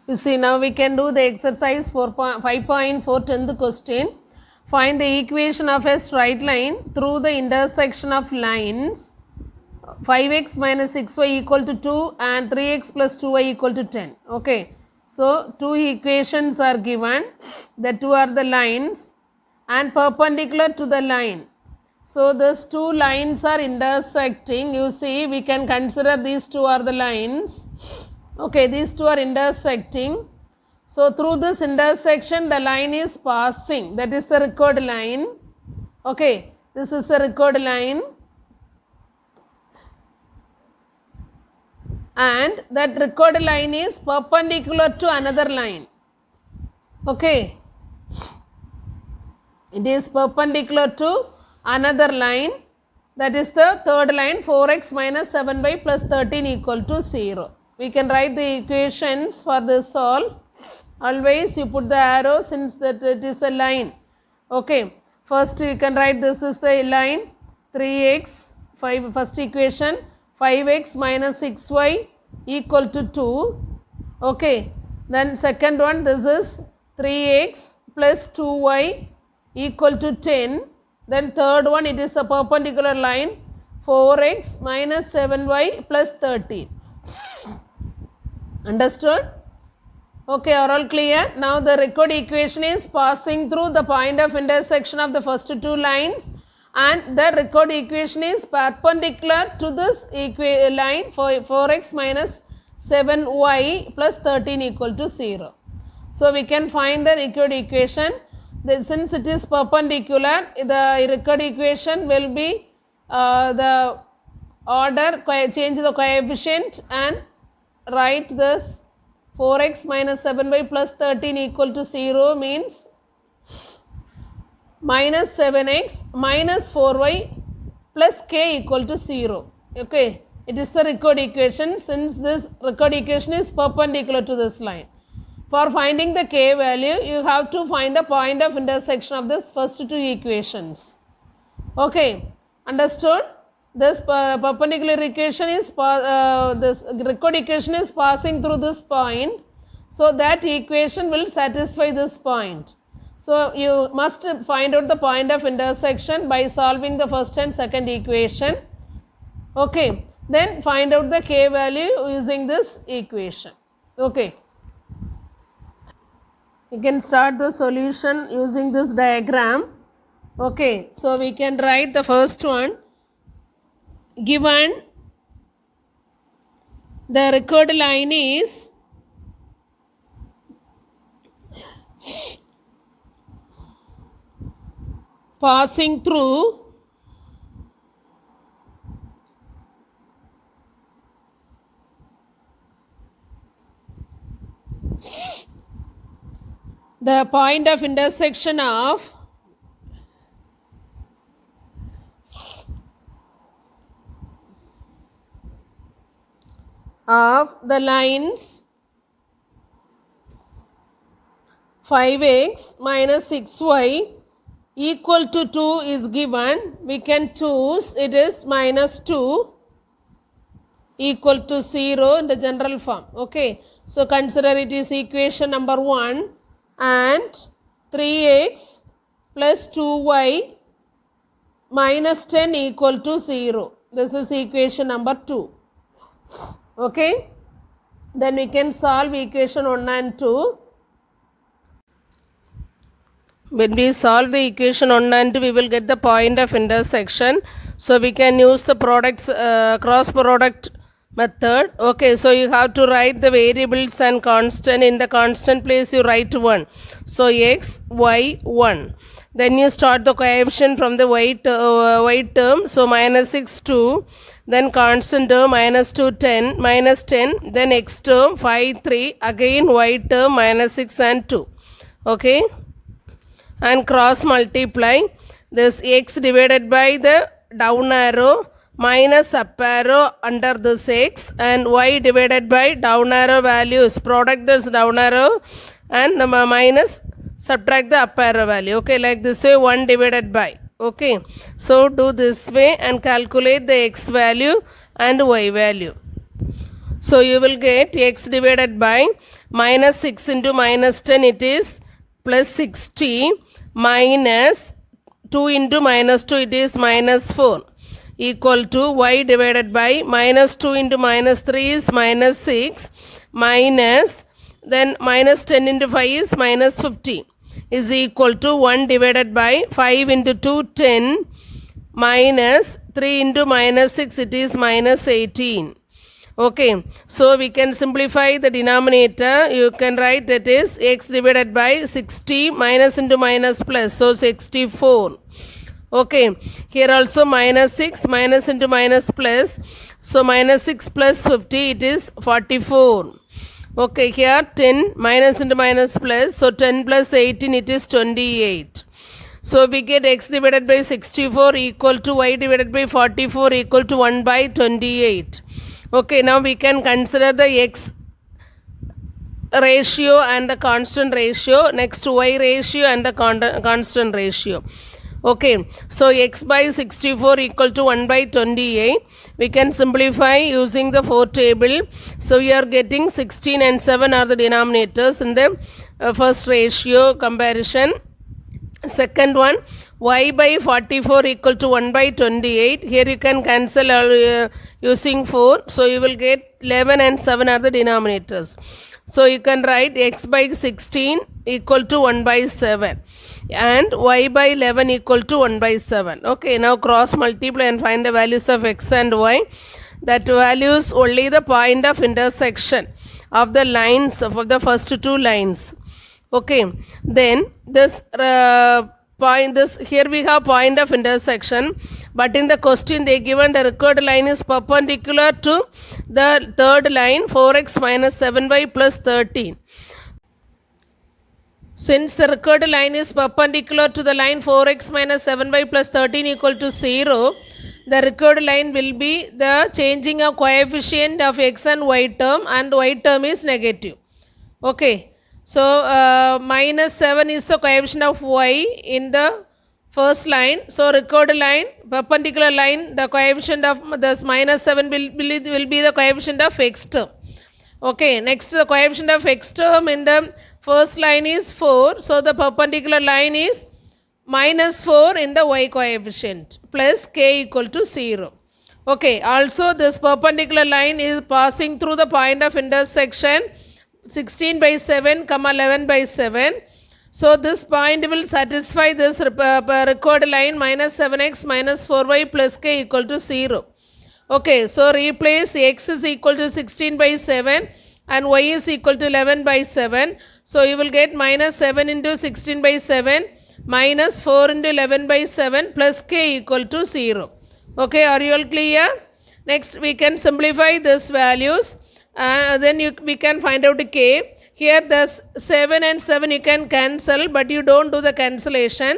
You see, now we can do the exercise 5.4 10th question. Find the equation of a straight line through the intersection of lines 5x minus 6y equal to 2 and 3x plus 2y equal to 10. Okay. So, two equations are given. The two are the lines and perpendicular to the line. So, these two lines are intersecting. You see, we can consider these two are the lines. Okay, these two are intersecting. So, through this intersection, the line is passing. That is the record line. Okay, this is the record line. And that record line is perpendicular to another line. Okay, it is perpendicular to another line, that is the third line, 4x minus 7y plus 13 equal to 0. We can write the equations for this all. Always you put the arrow since that it is a line. Okay, first you can write this is the line 3x, first equation 5x minus 6y equal to 2. Okay, then second one, this is 3x plus 2y equal to 10. Then third one, it is a perpendicular line 4x minus 7y plus 13. Understood? Okay, are all clear? Now the record equation is passing through the point of intersection of the first two lines, and the record equation is perpendicular to this line for 4x minus 7y plus 13 equal to 0. So we can find the record equation. Since it is perpendicular, the record equation will be the order, change the coefficient and write this 4x minus 7y plus 13 equal to 0 means minus 7x minus 4y plus k equal to 0. Okay, it is the record equation since this record equation is perpendicular to this line. For finding the k value, you have to find the point of intersection of this first two equations. Okay, understood? This perpendicular equation is, this record equation is passing through this point. So, that equation will satisfy this point. So, you must find out the point of intersection by solving the first and second equation. Okay, then find out the k value using this equation. Okay. We can start the solution using this diagram. Okay, so we can write the first one. Given the record line is passing through the point of intersection of the lines 5x minus 6y equal to 2 is given. We can choose it is minus 2 equal to 0 in the general form. Okay, so consider it is equation number 1 and 3x plus 2y minus 10 equal to 0. This is equation number 2. Okay, then we can solve equation 1 and 2. When we solve the equation 1 and 2, we will get the point of intersection. So we can use the cross product method. Okay, so you have to write the variables and constant. In the constant place you write 1. So x, y, 1. Then you start the coefficient from the y term. So minus 6, 2. Then constant term minus 2, 10. Minus 10. Then x term 5, 3. Again y term minus 6 and 2. Okay. And cross multiply this x divided by the down arrow minus up arrow under this x, and y divided by down arrow values, product this down arrow and minus subtract the up arrow value. Okay, like this way 1 divided by. Okay, so do this way and calculate the x value and y value. So you will get x divided by minus 6 into minus 10, it is plus 60, minus 2 into minus 2, it is minus 4, equal to y divided by minus 2 into minus 3 is minus 6, minus then minus 10 into 5 is minus 50, is equal to 1 divided by 5 into 2, 10, minus 3 into minus 6, it is minus 18. Okay, so we can simplify the denominator. You can write it is x divided by 60 minus into minus plus, so 64. Okay, here also minus 6 minus into minus plus, so minus 6 plus 50, it is 44. Okay, here 10 minus into minus plus, so 10 plus 18, it is 28. So we get x divided by 64 equal to y divided by 44 equal to 1 by 28. Okay, now we can consider the x ratio and the constant ratio, next y ratio and the constant ratio. Okay, so x by 64 equal to 1 by 28. We can simplify using the 4 table. So we are getting 16 and 7 are the denominators in the first ratio comparison. Second one, y by 44 equal to 1 by 28. Here you can cancel using 4. So you will get 11 and 7 are the denominators. So you can write x by 16 equal to 1 by 7 and y by 11 equal to 1 by 7. Okay, now cross multiply and find the values of x and y. That values only the point of intersection of the lines of the first two lines. Okay, then this here we have point of intersection, but in the question they given the required line is perpendicular to the third line 4x minus 7y plus 13. Since the required line is perpendicular to the line 4x minus 7y plus 13 equal to 0, the required line will be the changing of coefficient of x and y term, and y term is negative. Okay. So, minus 7 is the coefficient of y in the first line. So, required line, perpendicular line, the coefficient of this minus 7 will be the coefficient of x term. Okay, next the coefficient of x term in the first line is 4. So, the perpendicular line is minus 4 in the y coefficient plus k equal to 0. Okay, also this perpendicular line is passing through the point of intersection 16 by 7, 11 by 7. So this point will satisfy this required line minus 7x minus 4y plus k equal to 0. Okay, so replace x is equal to 16 by 7 and y is equal to 11 by 7. So you will get minus 7 into 16 by 7 minus 4 into 11 by 7 plus k equal to 0. Okay, are you all clear? Next we can simplify these values. Then we can find out k. Here the 7 and 7 you can cancel, but you don't do the cancellation.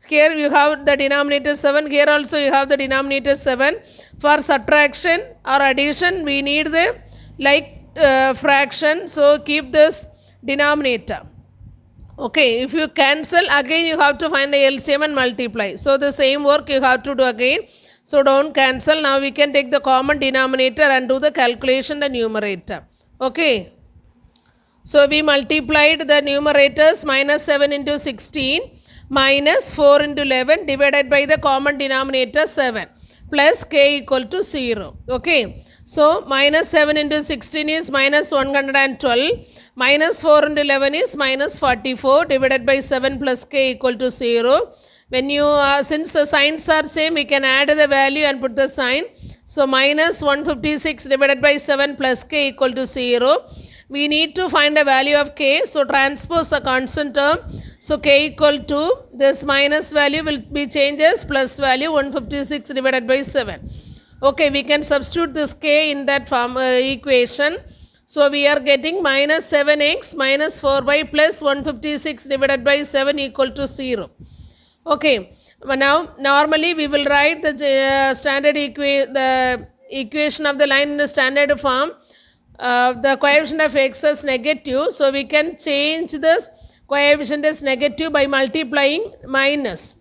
Here you have the denominator 7, here also you have the denominator 7. For subtraction or addition we need the like fraction, so keep this denominator. Okay, if you cancel again you have to find the LCM and multiply. So the same work you have to do again. So don't cancel. Now we can take the common denominator and do the calculation the numerator. Okay. So we multiplied the numerators minus 7 into 16 minus 4 into 11 divided by the common denominator 7 plus k equal to 0. Okay. So minus 7 into 16 is minus 112, minus 4 into 11 is minus 44 divided by 7 plus k equal to 0. When you, since the signs are same, we can add the value and put the sign. So minus 156 divided by 7 plus k equal to 0. We need to find the value of k. So transpose the constant term. So k equal to this minus value will be changed as plus value 156 divided by 7. Okay, we can substitute this k in that form equation. So we are getting minus 7x minus 4y plus 156 divided by 7 equal to 0. Okay, now normally we will write the standard equation of the line in the standard form. The coefficient of x is negative, so we can change this coefficient as negative by multiplying minus.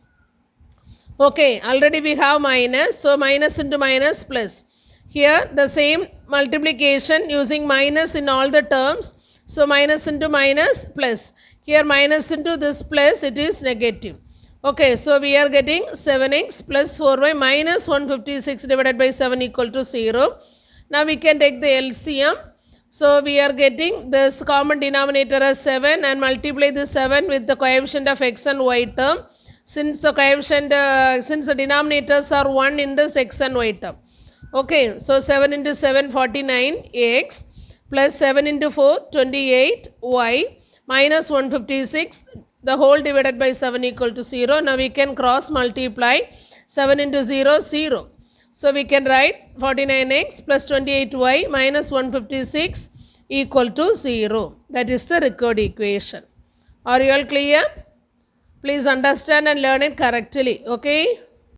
Okay, already we have minus, so minus into minus plus. Here the same multiplication using minus in all the terms. So minus into minus plus. Here minus into this plus, it is negative. Okay, so we are getting 7x plus 4y minus 156 divided by 7 equal to 0. Now we can take the LCM. So we are getting this common denominator as 7 and multiply the 7 with the coefficient of x and y term. Since the coefficient, since the denominators are 1 in this x and y term. Okay, so 7 into 7, 49x plus 7 into 4, 28y minus 156, the whole divided by 7 equal to 0. Now we can cross multiply 7 into 0, 0. So we can write 49x plus 28y minus 156 equal to 0. That is the required equation. Are you all clear? Please understand and learn it correctly. Okay.